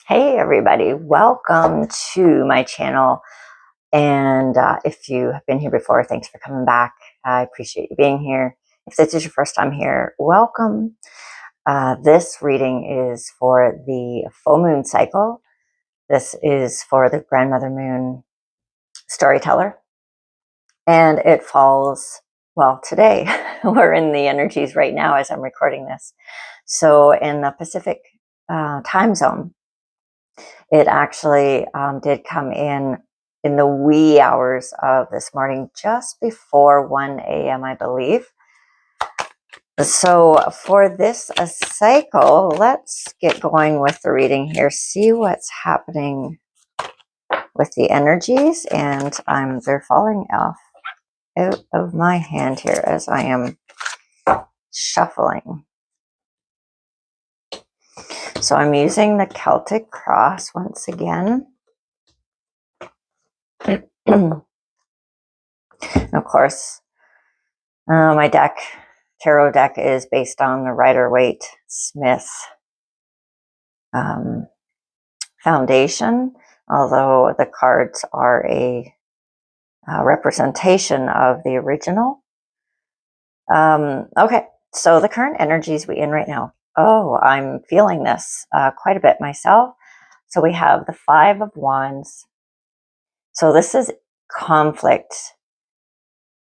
Hey everybody, welcome to my channel. And if you have been here before, thanks for coming back. I appreciate you being here. If this is your first time here, welcome. This reading is for the full moon cycle. This is for the grandmother moon storyteller. And it falls, well, today. We're in the energies right now as I'm recording this. So in the Pacific time zone, it actually did come in the wee hours of this morning, just before 1 a.m., I believe. So for this cycle, let's get going with the reading here, see what's happening with the energies. And they're falling off out of my hand here as I am shuffling. So I'm using the Celtic cross once again. Of course, my tarot deck is based on the Rider-Waite-Smith foundation, although the cards are a representation of the original. Okay, so the current energies we're in right now. Oh, I'm feeling this quite a bit myself. So we have the Five of Wands. So this is conflict.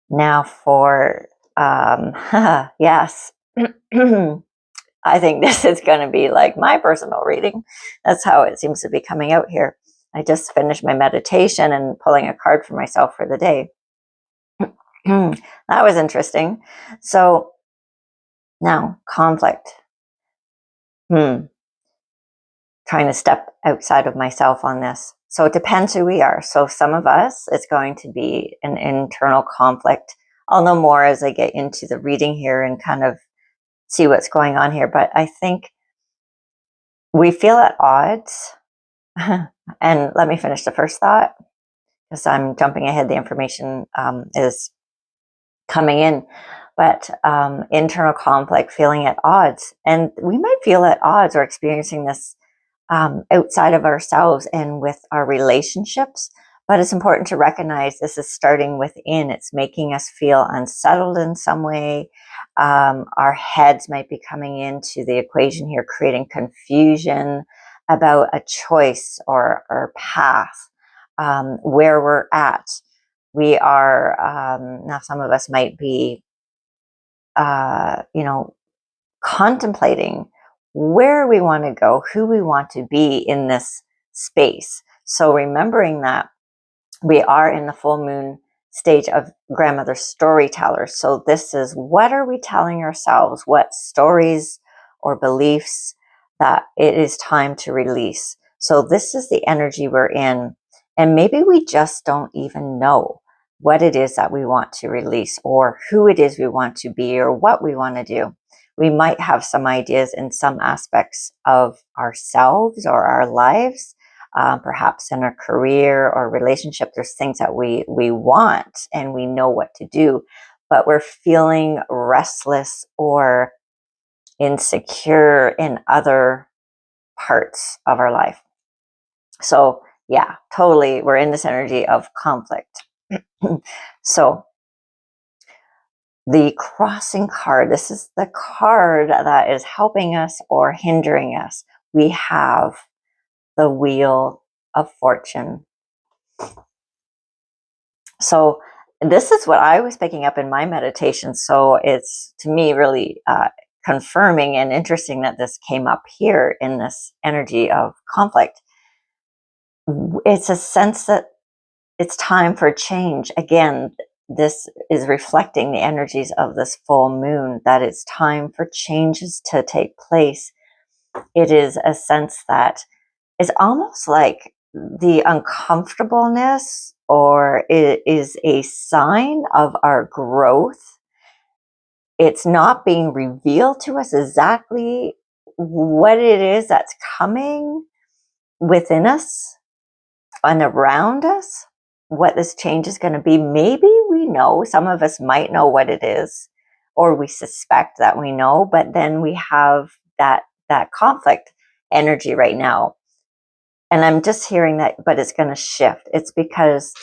Now for, yes. I think this is going to be like my personal reading. That's how it seems to be coming out here. I just finished my meditation and pulling a card for myself for the day. That was interesting. So now conflict. Trying to step outside of myself on this. So it depends who we are. So some of us, it's going to be an internal conflict. I'll know more as I get into the reading here and kind of see what's going on here. But I think we feel at odds. And let me finish the first thought, because I'm jumping ahead. The information is coming in. But internal conflict, feeling at odds. And we might feel at odds or experiencing this outside of ourselves and with our relationships. But it's important to recognize this is starting within. It's making us feel unsettled in some way. Our heads might be coming into the equation here, creating confusion about a choice or path, where we're at. We are, now some of us might be, contemplating where we want to go, who we want to be in this space. So remembering that we are in the full moon stage of grandmother storyteller. So this is, what are we telling ourselves? What stories or beliefs that it is time to release? So this is the energy we're in. And maybe we just don't even know what it is that we want to release, or who it is we want to be, or what we want to do. We might have some ideas in some aspects of ourselves or our lives. Perhaps in a career or relationship, there's things that we want and we know what to do, but we're feeling restless or insecure in other parts of our life. So yeah, totally, we're in this energy of conflict. So the crossing card, this is the card that is helping us or hindering us. We have the Wheel of Fortune. So this is what I was picking up in my meditation. So it's, to me, really confirming and interesting that this came up here in this energy of conflict. It's a sense that it's time for change. Again, this is reflecting the energies of this full moon, that it's time for changes to take place. It is a sense that it's almost like the uncomfortableness, or it is a sign of our growth. It's not being revealed to us exactly what it is that's coming within us and around us, what this change is going to be. Maybe we know, some of us might know what it is, or we suspect that we know, but then we have that conflict energy right now. And I'm just hearing that, but it's going to shift. It's because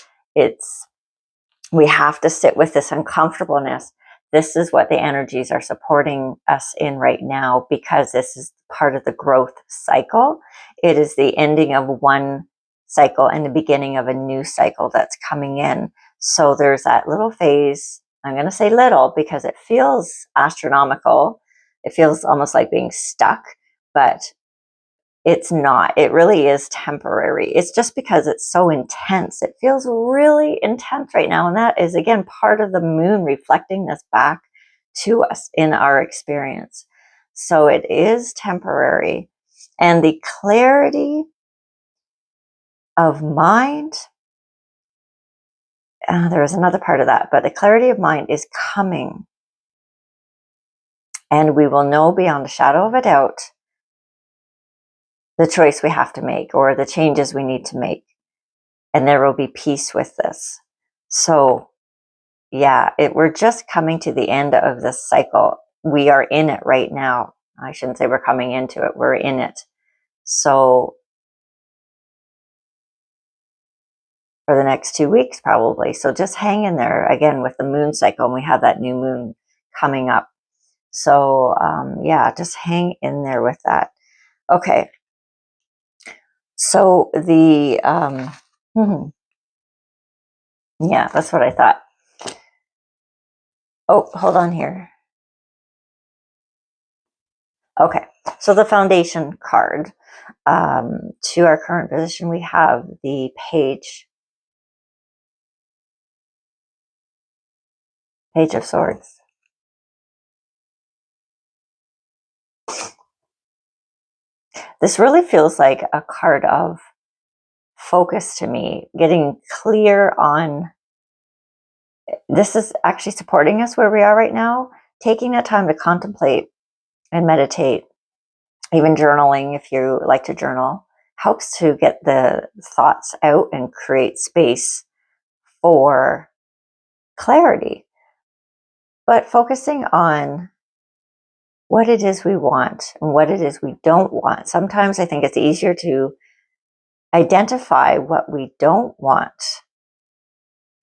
we have to sit with this uncomfortableness. This is what the energies are supporting us in right now, because this is part of the growth cycle. It is the ending of one cycle and the beginning of a new cycle that's coming in. So there's that little phase. I'm going to say little because it feels astronomical. It feels almost like being stuck, but it's not. It really is temporary. It's just because it's so intense. It feels really intense right now. And that is, again, part of the moon reflecting this back to us in our experience. So it is temporary. And the clarity of mind, there is another part of that, but the clarity of mind is coming. And we will know beyond a shadow of a doubt the choice we have to make or the changes we need to make. And there will be peace with this. So yeah, we're just coming to the end of this cycle. We are in it right now. I shouldn't say we're coming into it. We're in it. So for the next 2 weeks, probably. So just hang in there again with the moon cycle. And we have that new moon coming up. So yeah, just hang in there with that. Okay. So the, yeah, that's what I thought. Oh, hold on here. Okay, so the foundation card, to our current position, we have the Page of Swords. This really feels like a card of focus to me, getting clear on, this is actually supporting us where we are right now, taking that time to contemplate and meditate, even journaling if you like to journal, helps to get the thoughts out and create space for clarity. But focusing on what it is we want and what it is we don't want. Sometimes I think it's easier to identify what we don't want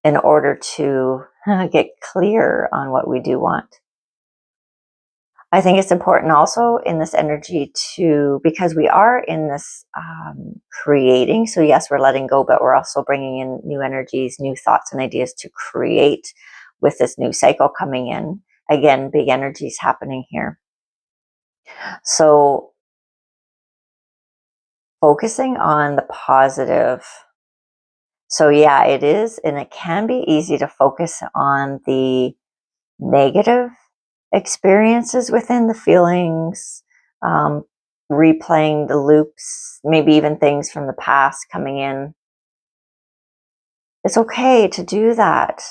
in order to get clear on what we do want. I think it's important also in this energy to, because we are in this creating. So yes, we're letting go, but we're also bringing in new energies, new thoughts and ideas to create with this new cycle coming in. Again, big energies happening here. So focusing on the positive. So yeah, it is, and it can be easy to focus on the negative experiences within the feelings, replaying the loops, maybe even things from the past coming in. It's okay to do that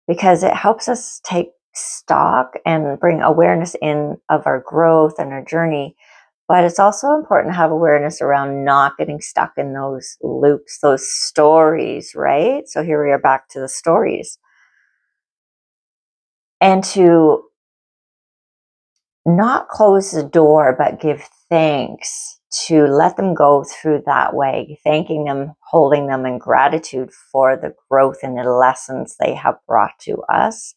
because it helps us take stock and bring awareness in of our growth and our journey. But it's also important to have awareness around not getting stuck in those loops, those stories, right? So here we are back to the stories. And to not close the door, but give thanks, to let them go through that way, thanking them, holding them in gratitude for the growth and the lessons they have brought to us.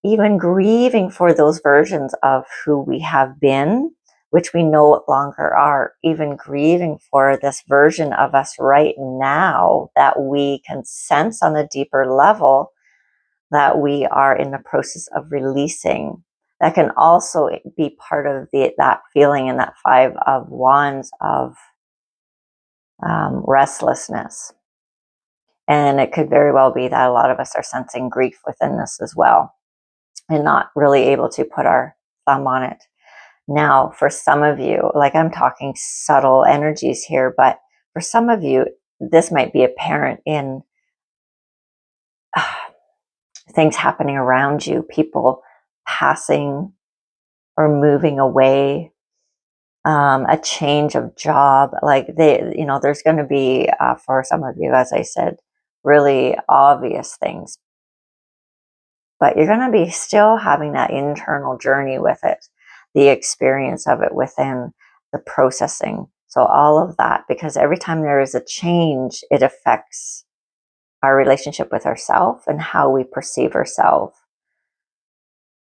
Even grieving for those versions of who we have been, which we no longer are, even grieving for this version of us right now that we can sense on a deeper level that we are in the process of releasing. That can also be part of that feeling in that 5 of Wands of restlessness. And it could very well be that a lot of us are sensing grief within this as well and not really able to put our thumb on it. Now, for some of you, like I'm talking subtle energies here, but for some of you, this might be apparent in things happening around you, people passing or moving away, a change of job. Like there's going to be, for some of you, as I said, really obvious things. But you're going to be still having that internal journey with it, the experience of it within the processing. So all of that, because every time there is a change, it affects our relationship with ourselves and how we perceive ourselves.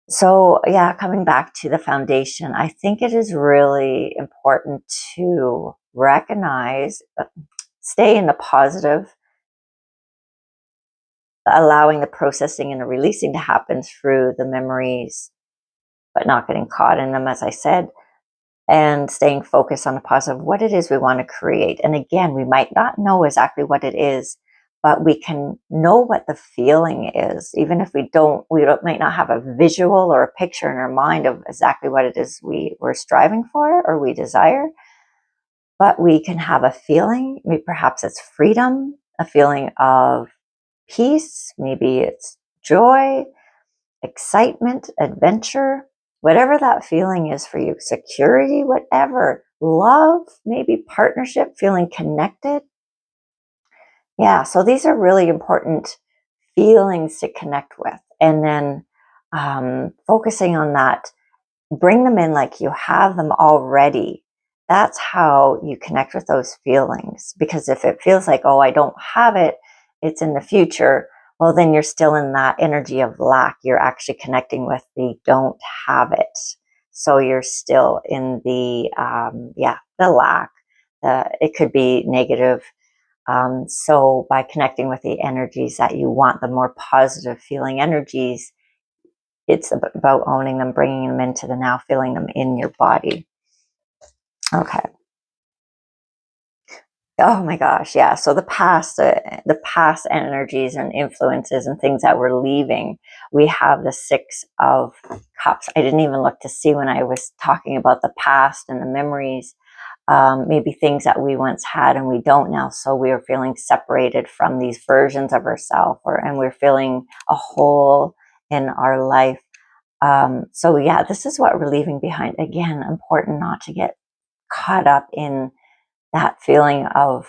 So yeah, coming back to the foundation, I think it is really important to recognize, stay in the positive, allowing the processing and the releasing to happen through the memories, but not getting caught in them, as I said, and staying focused on the positive, what it is we want to create. And again, we might not know exactly what it is, but we can know what the feeling is, even if might not have a visual or a picture in our mind of exactly what it is we're striving for or we desire. But we can have a feeling. Maybe perhaps it's freedom, a feeling of peace. Maybe it's joy, excitement, adventure, whatever that feeling is for you, security, whatever, love, maybe partnership, feeling connected. Yeah, so these are really important feelings to connect with. And then focusing on that, bring them in like you have them already. That's how you connect with those feelings. Because if it feels like, oh, I don't have it, it's in the future, well, then you're still in that energy of lack. You're actually connecting with the don't have it. So you're still in the, the lack. It could be negative. So by connecting with the energies that you want, the more positive feeling energies, it's about owning them, bringing them into the now, feeling them in your body. Okay. Oh my gosh, yeah. So the past energies and influences and things that we're leaving. We have the 6 of Cups. I didn't even look to see when I was talking about the past and the memories. Maybe things that we once had and we don't now. So we are feeling separated from these versions of ourselves, and we're feeling a hole in our life. So yeah, this is what we're leaving behind. Again, important not to get caught up in that feeling of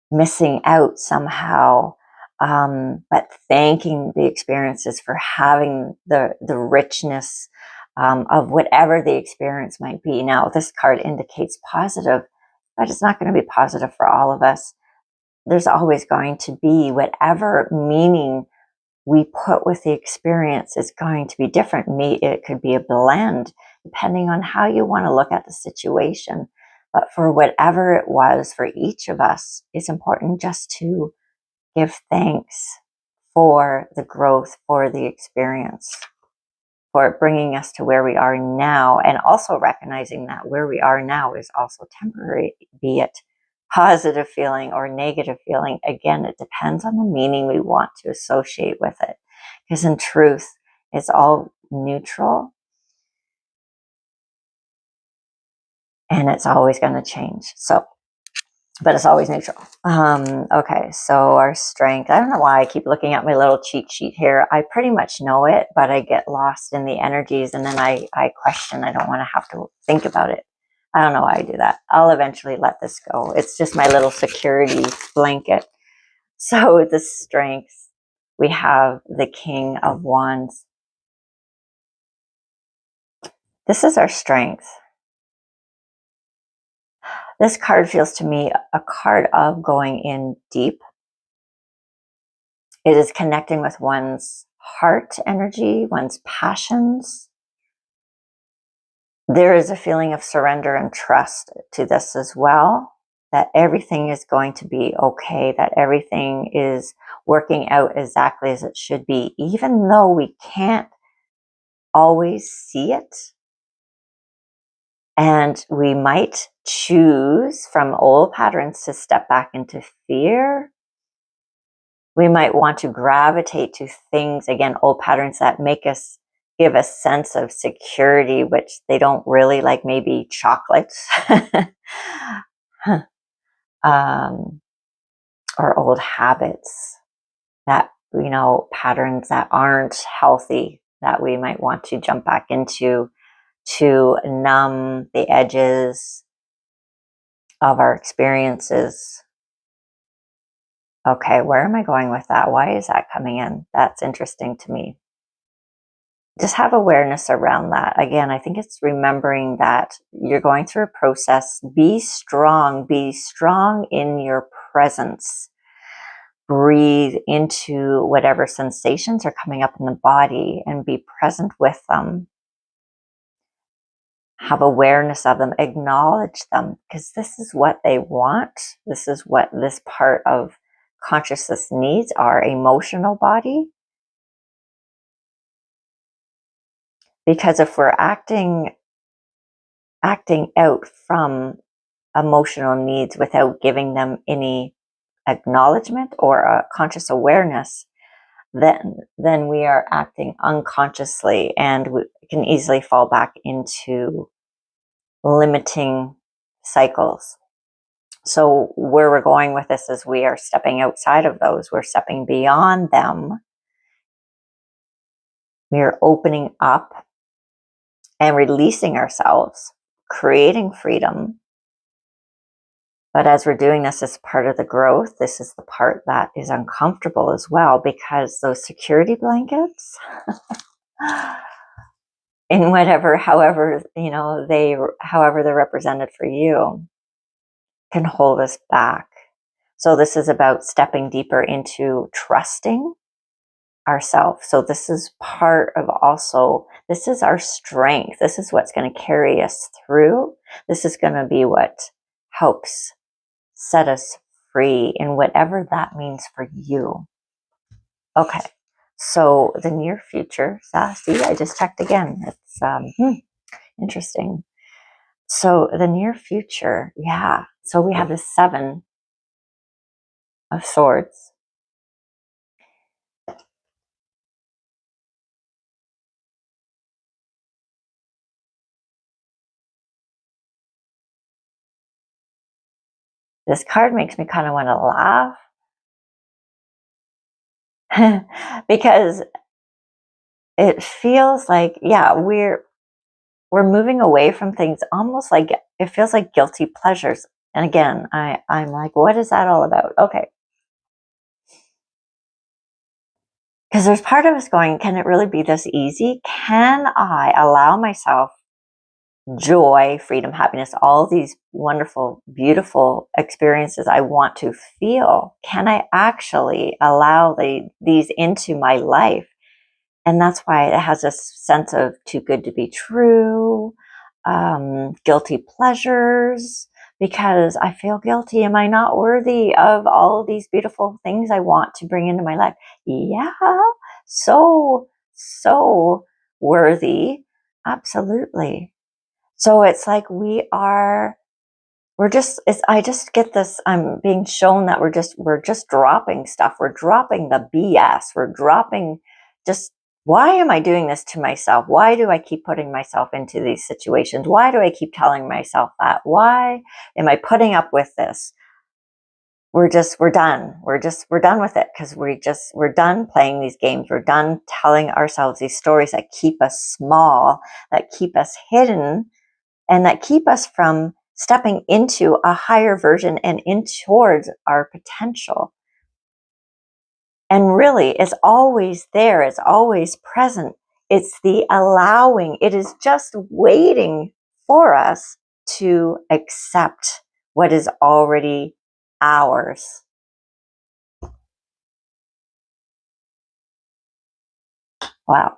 missing out somehow, but thanking the experiences for having the richness of whatever the experience might be. Now, this card indicates positive, but it's not going to be positive for all of us. There's always going to be whatever meaning we put with the experience is going to be different. It could be a blend depending on how you want to look at the situation. But for whatever it was for each of us, it's important just to give thanks for the growth, for the experience, for it bringing us to where we are now, and also recognizing that where we are now is also temporary, be it positive feeling or negative feeling. Again, it depends on the meaning we want to associate with it. Because in truth, it's all neutral and it's always going to change. So, but it's always neutral. Okay, so our strength. I don't know why I keep looking at my little cheat sheet here. I pretty much know it, but I get lost in the energies and then I question. I don't want to have to think about it. I don't know why I do that. I'll eventually let this go. It's just my little security blanket. So the strengths, we have the King of Wands. This is our strength. This card feels to me a card of going in deep. It is connecting with one's heart energy, one's passions. There is a feeling of surrender and trust to this as well, that everything is going to be okay, that everything is working out exactly as it should be, even though we can't always see it. And we might choose from old patterns to step back into fear. We might want to gravitate to things, again, old patterns that make us give a sense of security, which they don't really like, maybe chocolates or old habits that, patterns that aren't healthy that we might want to jump back into to numb the edges of our experiences. Okay, where am I going with that? Why is that coming in? That's interesting to me. just have awareness around that. Again, I think it's remembering that you're going through a process. Be strong in your presence. Breathe into whatever sensations are coming up in the body and be present with them. Have awareness of them, acknowledge them, because this is what they want. This is what this part of consciousness needs, our emotional body. Because if we're acting out from emotional needs without giving them any acknowledgement or a conscious awareness, then we are acting unconsciously, and we can easily fall back into limiting cycles. So where we're going with this is we are stepping outside of those. We're stepping beyond them. We are opening up and releasing ourselves, creating freedom. But as we're doing this as part of the growth, this is the part that is uncomfortable as well, because those security blankets, in whatever, however, however they're represented for you, can hold us back. So this is about stepping deeper into trusting ourselves. So this is part of also, this is our strength. This is what's going to carry us through. This is going to be what helps set us free in whatever that means for you. Okay. So the near future, see, I just checked again. It's interesting. So the near future, yeah. So we have the 7 of Swords. This card makes me kind of want to laugh because it feels like, yeah, we're moving away from things, almost like it feels like guilty pleasures. And again, I'm like, what is that all about? Okay. Because there's part of us going, can it really be this easy? Can I allow myself joy, freedom, happiness, all these wonderful, beautiful experiences I want to feel? Can I actually allow these into my life? And that's why it has a sense of too good to be true, guilty pleasures, because I feel guilty. Am I not worthy of all of these beautiful things I want to bring into my life? Yeah, so worthy. Absolutely. So it's like I just get this, I'm being shown that we're just dropping stuff. We're dropping the BS. We're dropping just, why am I doing this to myself? Why do I keep putting myself into these situations? Why do I keep telling myself that? Why am I putting up with this? We're done. We're done with it, because we're done playing these games. We're done telling ourselves these stories that keep us small, that keep us hidden, and that keep us from stepping into a higher version and in towards our potential. And really, it's always there. It's always present. It's the allowing. It is just waiting for us to accept what is already ours. Wow.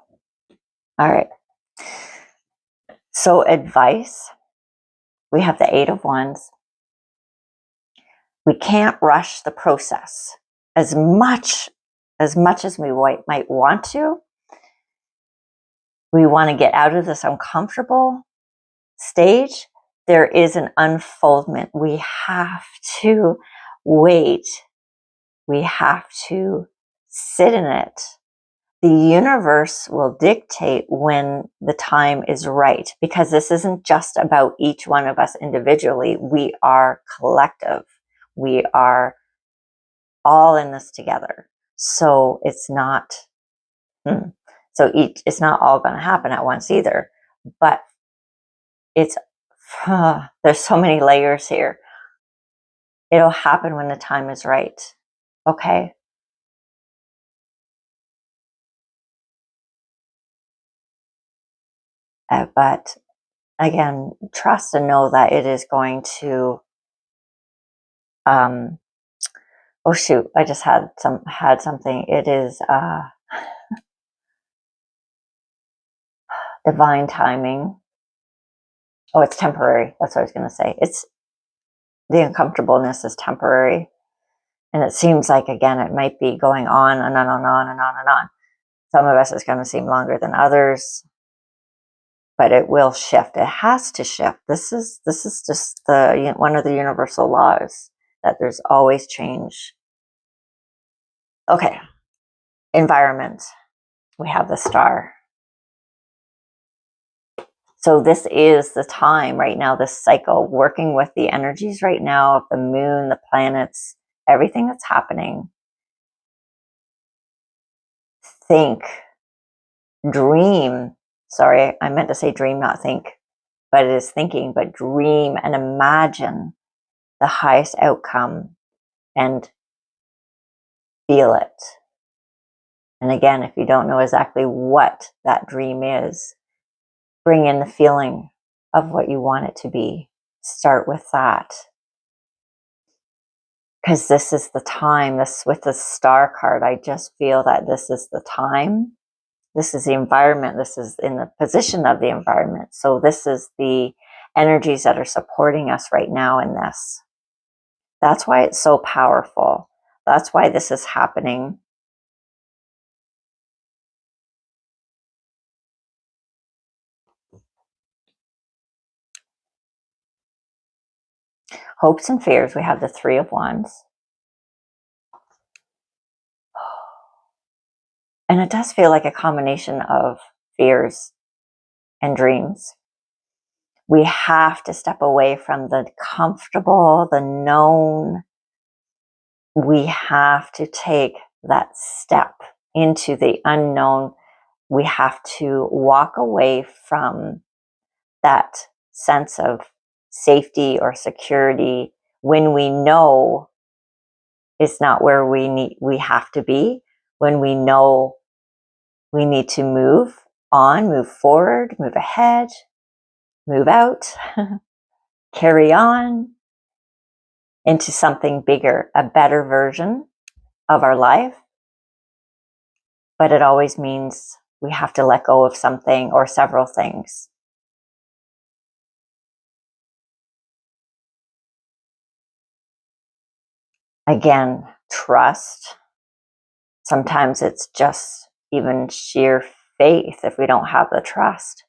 All right. So advice, we have the 8 of Wands. We can't rush the process as much as we might want to. We want to get out of this uncomfortable stage. There is an unfoldment. We have to wait. We have to sit in it. The universe will dictate when the time is right, because this isn't just about each one of us individually. We are collective. We are all in this together. So it's not, it's not all going to happen at once either, but it's, there's so many layers here. It'll happen when the time is right. Okay. But again, trust and know that it is going to, oh shoot, I just had something. It is divine timing. Oh, it's temporary. That's what I was going to say. It's the uncomfortableness is temporary. And it seems like, again, it might be going on and on and on and on and on. Some of us it's going to seem longer than others, but it will shift. It has to shift. This is just one of the universal laws, that there's always change. Okay, environment. We have the star. So this is the time right now, this cycle, working with the energies right now of the moon, the planets, everything that's happening. Think, dream. Sorry, I meant to say dream, not think, but it is thinking, but dream and imagine the highest outcome and feel it. And again, if you don't know exactly what that dream is, bring in the feeling of what you want it to be. Start with that. Because this is the time, this with the star card, I just feel that this is the time. This is the environment. This is in the position of the environment. So this is the energies that are supporting us right now in this. That's why it's so powerful. That's why this is happening. Hopes and fears. We have the Three of Wands. And it does feel like a combination of fears and dreams. We have to step away from the comfortable, the known. We have to take that step into the unknown. We have to walk away from that sense of safety or security when we know it's not where we have to be, when we know we need to move on, move forward, move ahead, move out, carry on into something bigger, a better version of our life. But it always means we have to let go of something or several things. Again, trust. Sometimes it's just even sheer faith. If we don't have the trust,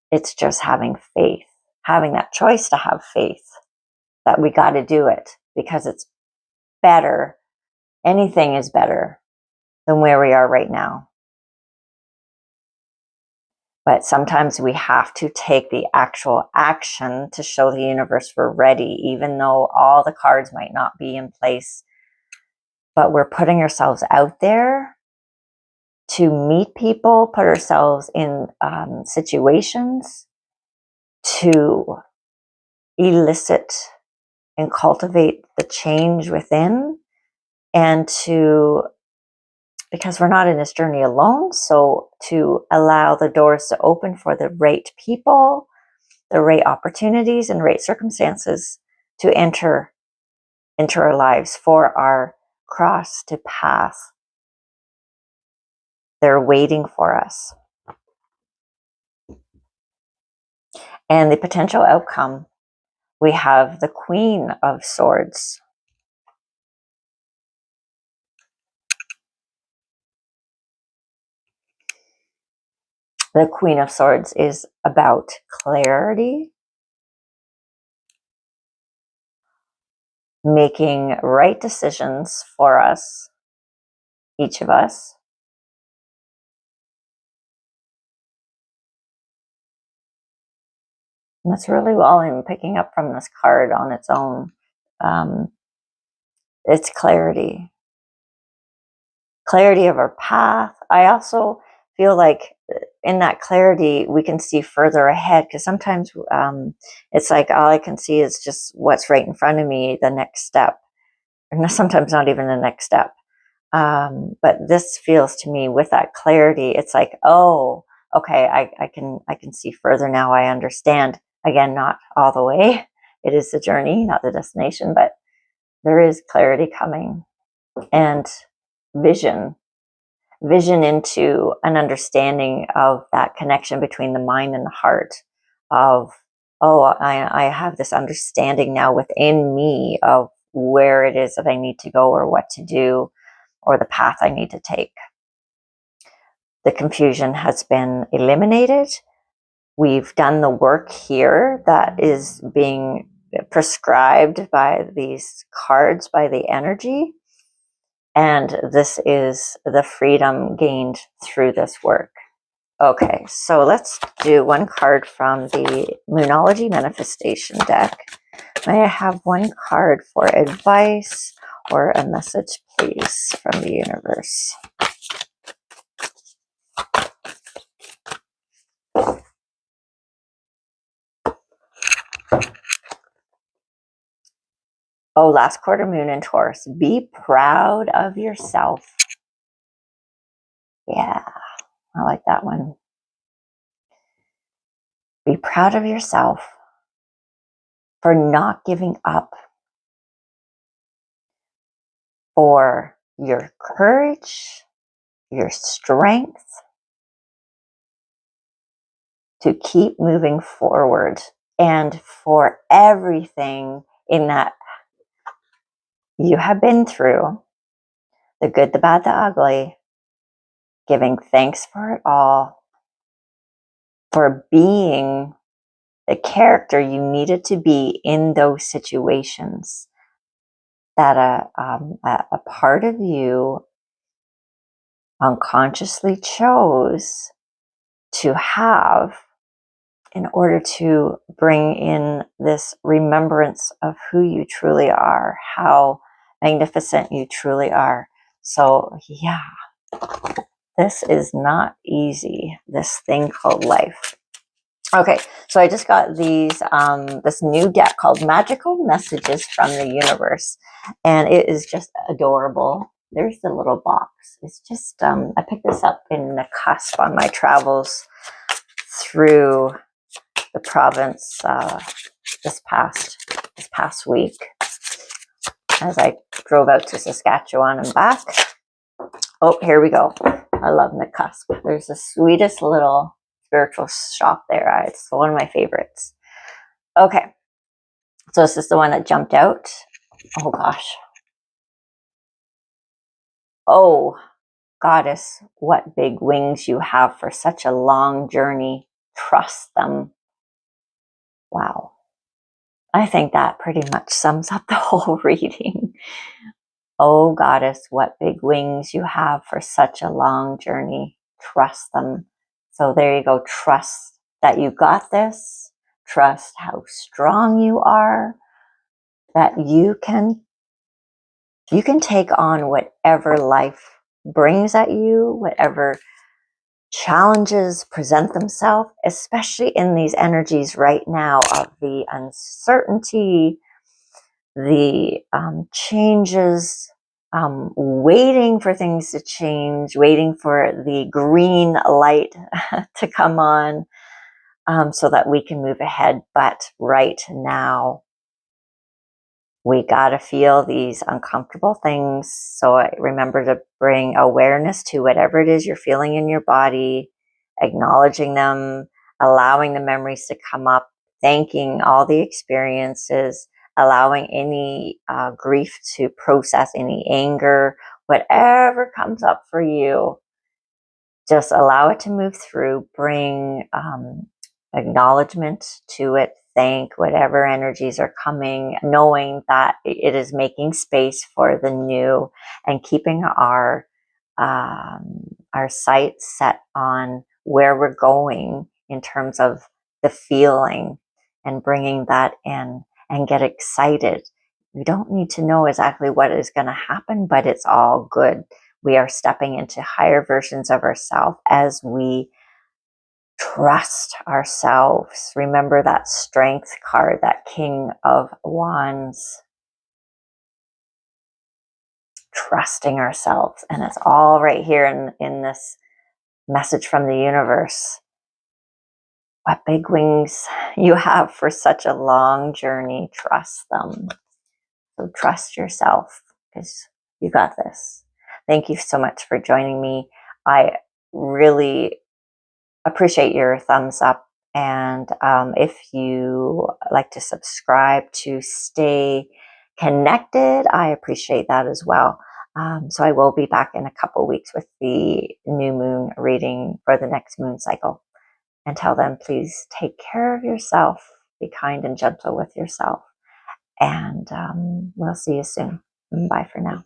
it's just having faith, having that choice to have faith that we got to do it because it's better. Anything is better than where we are right now. But sometimes we have to take the actual action to show the universe we're ready, even though all the cards might not be in place. But we're putting ourselves out there to meet people, put ourselves in situations to elicit and cultivate the change within, and because we're not in this journey alone, so to allow the doors to open for the right people, the right opportunities and right circumstances to enter into our lives for our cross to pass. They're waiting for us. And the potential outcome, we have the Queen of Swords. The Queen of Swords is about clarity, making right decisions for us, each of us. And that's really all I'm picking up from this card on its own. It's clarity. Clarity of our path. I also feel like in that clarity, we can see further ahead, because sometimes it's like all I can see is just what's right in front of me, the next step. And sometimes not even the next step. But this feels to me with that clarity, it's like, oh, okay, I can see further now. I understand. Again, not all the way. It is the journey, not the destination, but there is clarity coming, and vision into an understanding of that connection between the mind and the heart of, oh, I have this understanding now within me of where it is that I need to go or what to do or the path I need to take. The confusion has been eliminated. We've done the work here that is being prescribed by these cards, by the energy. And this is the freedom gained through this work. Okay, so let's do one card from the Moonology Manifestation deck. May I have one card for advice or a message, please, from the universe? Oh, last quarter moon in Taurus. Be proud of yourself. Yeah, I like that one. Be proud of yourself for not giving up, for your courage, your strength to keep moving forward, and for everything in that you have been through, the good, the bad, the ugly, giving thanks for it all, for being the character you needed to be in those situations that a part of you unconsciously chose to have in order to bring in this remembrance of who you truly are, how magnificent you truly are. So yeah, this is not easy, this thing called life. Okay, so I just got these this new deck called Magical Messages from the Universe, and it is just adorable. There's the little box. It's just I picked this up in the cusp on my travels through the province this past week as I drove out to Saskatchewan and back. Oh, here we go. I love the cusp. There's the sweetest little spiritual shop there. It's one of my favorites. Okay, so this is the one that jumped out. Oh gosh. Oh, goddess, what big wings you have for such a long journey. Trust them. Wow. I think that pretty much sums up the whole reading. Oh, goddess, what big wings you have for such a long journey. Trust them. So there you go. Trust that you got this. Trust how strong you are. That you can take on whatever life brings at you, whatever challenges present themselves, especially in these energies right now of the uncertainty, the changes, waiting for things to change, waiting for the green light to come on, so that we can move ahead. But right now, we got to feel these uncomfortable things. So I remember to bring awareness to whatever it is you're feeling in your body, acknowledging them, allowing the memories to come up, thanking all the experiences, allowing any grief to process, any anger, whatever comes up for you. Just allow it to move through, bring acknowledgement to it, thank whatever energies are coming, knowing that it is making space for the new and keeping our sights set on where we're going in terms of the feeling and bringing that in and get excited. We don't need to know exactly what is going to happen, but it's all good. We are stepping into higher versions of ourselves as we trust ourselves. Remember that strength card, that King of Wands. Trusting ourselves. And it's all right here in this message from the universe. what big wings you have for such a long journey. Trust them. So trust yourself, because you got this. Thank you so much for joining me. I really appreciate your thumbs up. And if you like to subscribe to stay connected, I appreciate that as well. So I will be back in a couple weeks with the new moon reading for the next moon cycle. Until then, please take care of yourself. Be kind and gentle with yourself. And we'll see you soon. Bye for now.